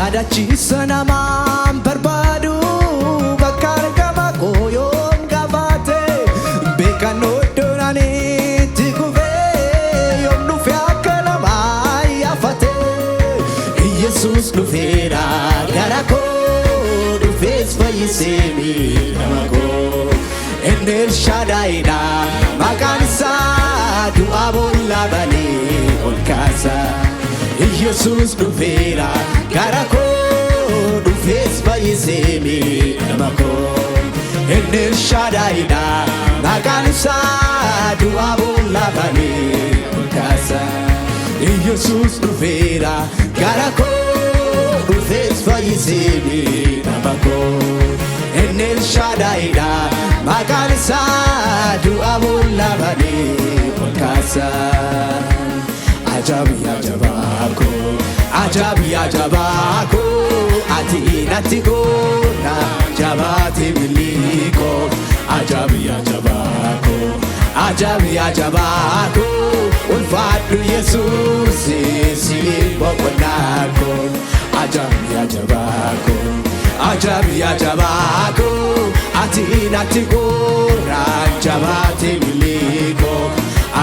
yaadachiisa namaan barbaadu bakka argama koo yoom gaafate beekan oddoonaanitti kufee yoom dhufe akka namaa yaafate Yesuus dhufeera gara koo dhufees fayyisee miidhama koo inni El Shaddaayiidha maqaan isaa du'aa boolla banee ol kaasa Yesuus dhufeera gara koo dhufees fayyisee miidhama koo inni El Shaddaayiidha maqaan isaa du'aa boolla banee ol kaasa Yesuus dhufeera gara koo dhufees fayyisee miidhama koo inni El Shaddaayiidha maqaan isaa du'aa boolla banee ol kaasa Ajabi ajabaa koo ajabi ajabaa koo ati natti goona jabaate milii koo ajabi ajabaa koo ajabi ajabaa koo ulfaadhu Yesuus siif boqonnaa koo ajabi ajabaa koo ajabi ajabaa koo ati natti goona jabaate milii koo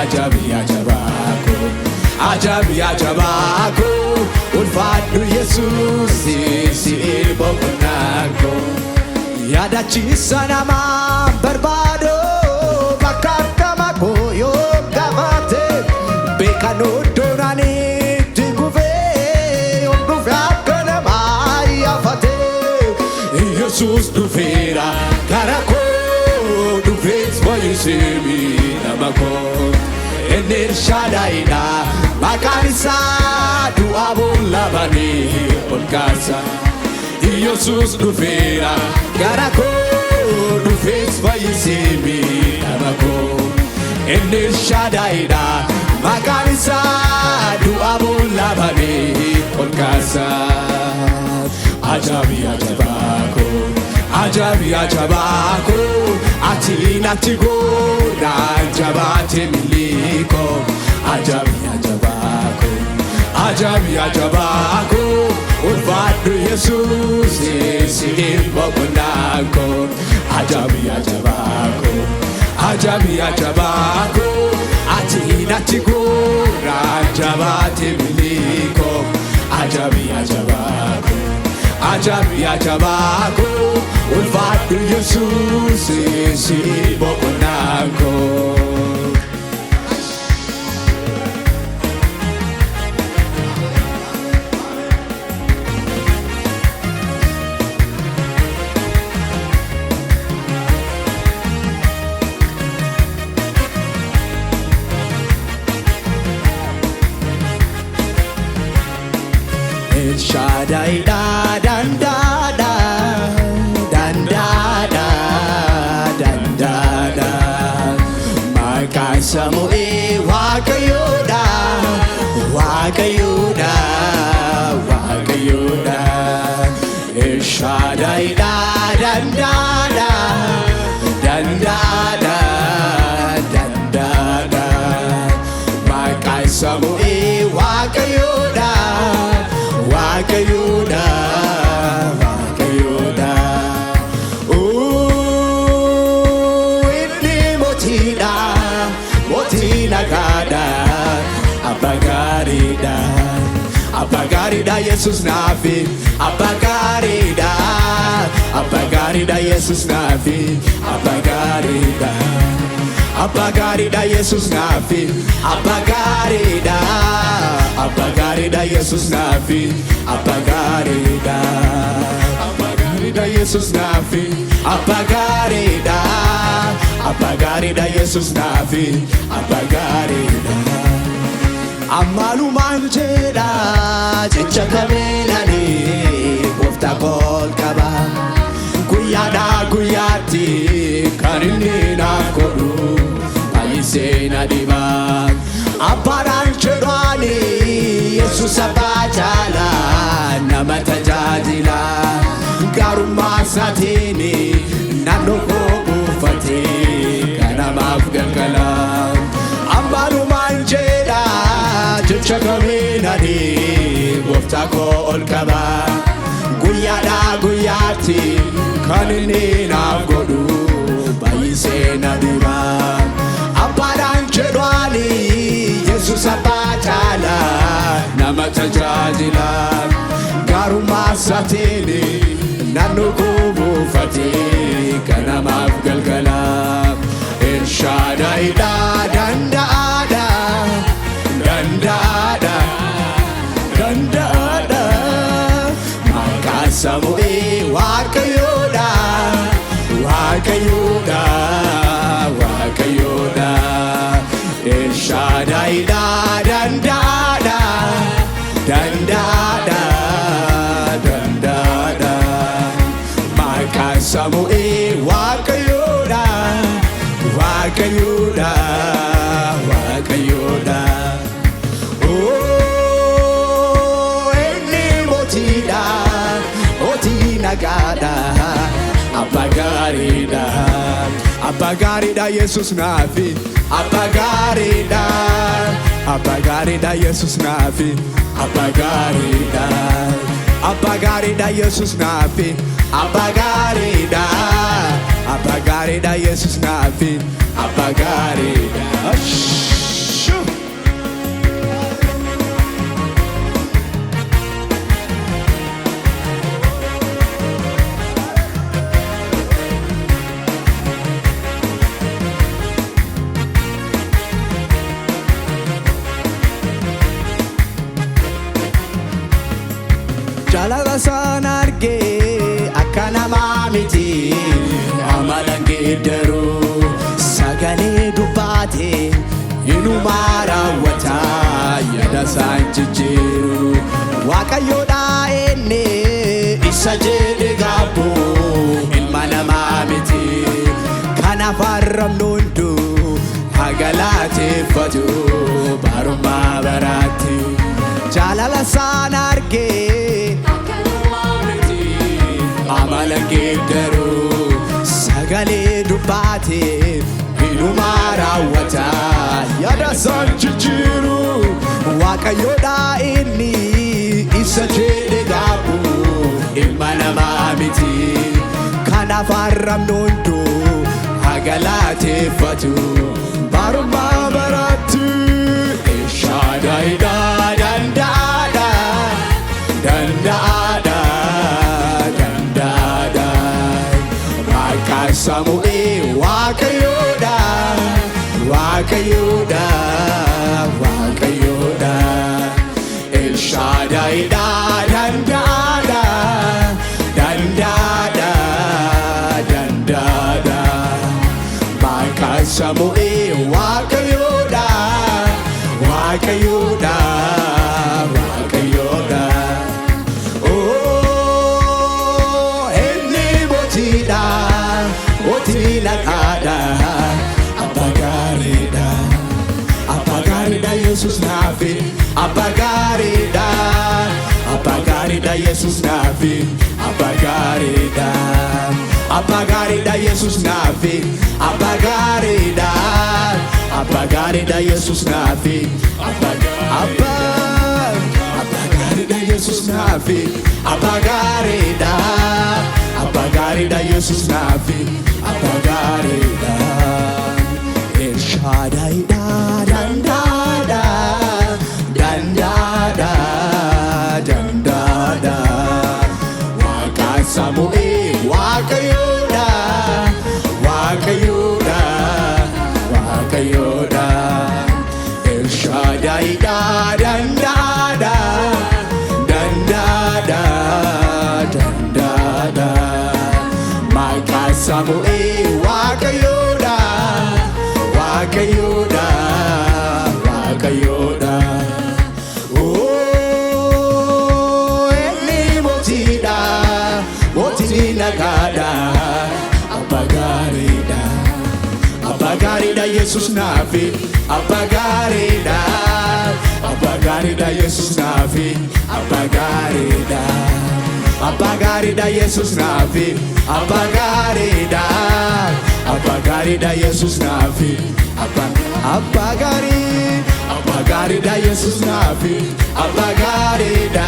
ajabi ajabaa koo ajabi ajabaa koo ulfaadhu Yesuus siif boqonnaa koo yaadachiisa namaan barbaadu bakka argama koo yoom gaafate beekan oddoonaanitti kufee yoom dhufe akka namaa yaafate Yesuus dhufeera gara koo dhufees fayyisee miidhama koo inni El Shaddaayiidha maqaan isaa du'aa boolla banee ol kaasa Yesuus dhufeera gara koo dhufees fayyisee miidhama koo inni El Shaddaayiidha maqaan isaa du'aa boolla banee ol kaasa ajabi ajabaa koo ajabi ajabaa koo ati natti goona jabaate milii koo ajabi ajabaa koo ajabi ajabaa koo ulfaadhu Yesuus siif boqonnaa koo ajabi ajabaa koo ajabi ajabaa koo ati natti goona jabaate milii koo ajabi ajabaa koo ajabi ajabaa koo ulfaadhu Yesuus siif boqonnaa koo El Shaddaayiidha dandaadha dandaadha dandaadha maqaan Samu'eel Waaqayyoodha Waaqayyoodha Waaqayyoodha El Shaddaayiidha dandaadha dandaadha dandaadha maqaan Samu'eel Waaqayyoodha Waaqayyoodha Waaqayyoodha inni mootiidha mootii nagaadha abbaa gaariidha abbaa gaariidha Yesuus naafi abbaa gaariidha abbaa gaariidha Yesuus naafi abbaa gaariidha abbaa gaariidha Yesuus naafi abbaa gaariidha abbaa gaariidha Yesuus naafi abbaa gaariidha abbaa gaariidha Yesuus naafi abbaa gaariidha abbaa gaariidha Yesuus naafi abbaa gaariidha ammalumaan jedha jecha kabeelani gooftaa ol qaba guyyaadhaa guyyaatti kan inni naaf godhu baay'isee na dhiba abbaadhaan jedhaani Yesuus abbaa jaalaa nama tajaajila gaarummaa isaatiin naannoo koo buufatee kan namaaf galgala ammalumaan jedha jecha kabeelani gooftaa ol qaba guyyaadha guyyaatti kan inni naaf godhu baay'isee na dhiba. Abbaadhaan jedhaani Yesuus abbaa caala nama tajaajila. Gaarummaa isaatiin naannoo koo buufatee kan namaaf galgala. El Shaddaayiidha danda'aadha danda'aadha danda'aadha. Maqaan Samu'eel Waaqayyoodha Waaqayyoodha Waaqayyoodha. El Shaddaayiidha danda'aadha danda'aadha danda'aadha. Maqaan Samu'eel Waaqayyoodha Waaqayyoodha Waaqayyoodha. Oh, inni mootiidha mootii nagaadha. Abbaa gaariidha abbaa gaariidha Yesuus naafi. Abbaa gaariidha abbaa gaariidha Yesuus naafi. Abbaa gaariidha abbaa gaariidha Yesuus naafi. Abbaa gaariidha abbaa gaariidha Yesuus naafi. Abbaa gaariidha. Jaalala sana argee akka namaa miti amalan geeddaru. Sagalee dubbatee inumaa raawwata yaada isaan jijjiiru. Waaqayyoodha inni isa jedhe gaabbu ilma namaa miti. Kanaaf arrabnu hunduu haa galateeffatu barummaa baraatti. Jaalala sana argee amalan geeddaru. Sagalee dubbatee inumaa raawwata yaada isaan jijjiiru. Waaqayyoodha inni isa jedhe gaabbu ilma namaa miti. Kanaaf arrabnu hunduu haa galateeffatu barummaa baraatti. El Shaddaayiidha danda'aadha danda'aadha danda'aadha. Maqaan Samu'eel Waaqayyoodha Waaqayyoodha Waaqayyoodha. El Shaddaayiidha danda'aadha danda'aadha danda'aadha. Maqaan Samu'eel Waaqayyoodha Waaqayyoodha Waaqayyoodha. Oh, inni mootiidha mootii nagaadha. Abbaa gaariidha abbaa gaariidha Yesuus naafi. Abbaa gaariidha abbaa gaariidha Yesuus naafi. Abbaa gaariidha abbaa gaariidha Yesuus naafi. Abbaa gaariidha abbaa gaariidha Yesuus naafi. Abbaa gaariidha Yesuus naafi. Abbaa gaariidha abbaa gaariidha Yesuus naafi. Abbaa gaariidha. El Shaddaayiidha danda'aadha danda'aadha danda'aadha. Maqaan Samu'eel Waaqayyoodha Waaqayyoodha Waaqayyoodha. El Shaddaayiidha danda'aadha danda'aadha danda'aadha. Maqaan Samu'eel Waaqayyoodha Waaqayyoodha Waaqayyoodha. Oh, inni mootiidha mootii nagaadha. Abbaa gaariidha abbaa gaariidha Yesuus naafi. Abbaa gaariidha abbaa gaariidha Yesuus naafi. Abbaa gaariidha abbaa gaariidha Yesuus naafi. Abbaa gaariidha abbaa gaariidha Yesuus naafi. Abbaa gaariidha Yesuus naafi. Abbaa gaariidha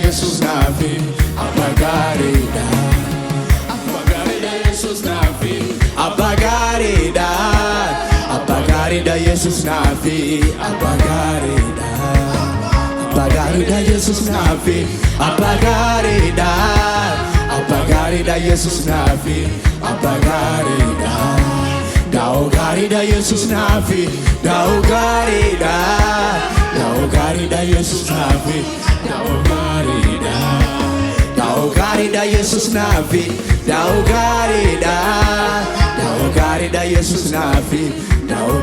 Yesuus naafi. gaariidha Yesus naafi abbaa gaariidha. Abbaa gaariidha Yesus naafi abbaa gaariidha. Abbaa gaariidha Yesus naafi abbaa gaariidha. Daa'oo gaariidha Yesus naafi daa'oo gaariidha. Daa'oo gaariidha Yesus naafi daa'oo gaariidha. Daa'oo gaariidha Yesus naafi daa'oo gaariidha. Daa'oo gaariidha Yesus naafi daa'oo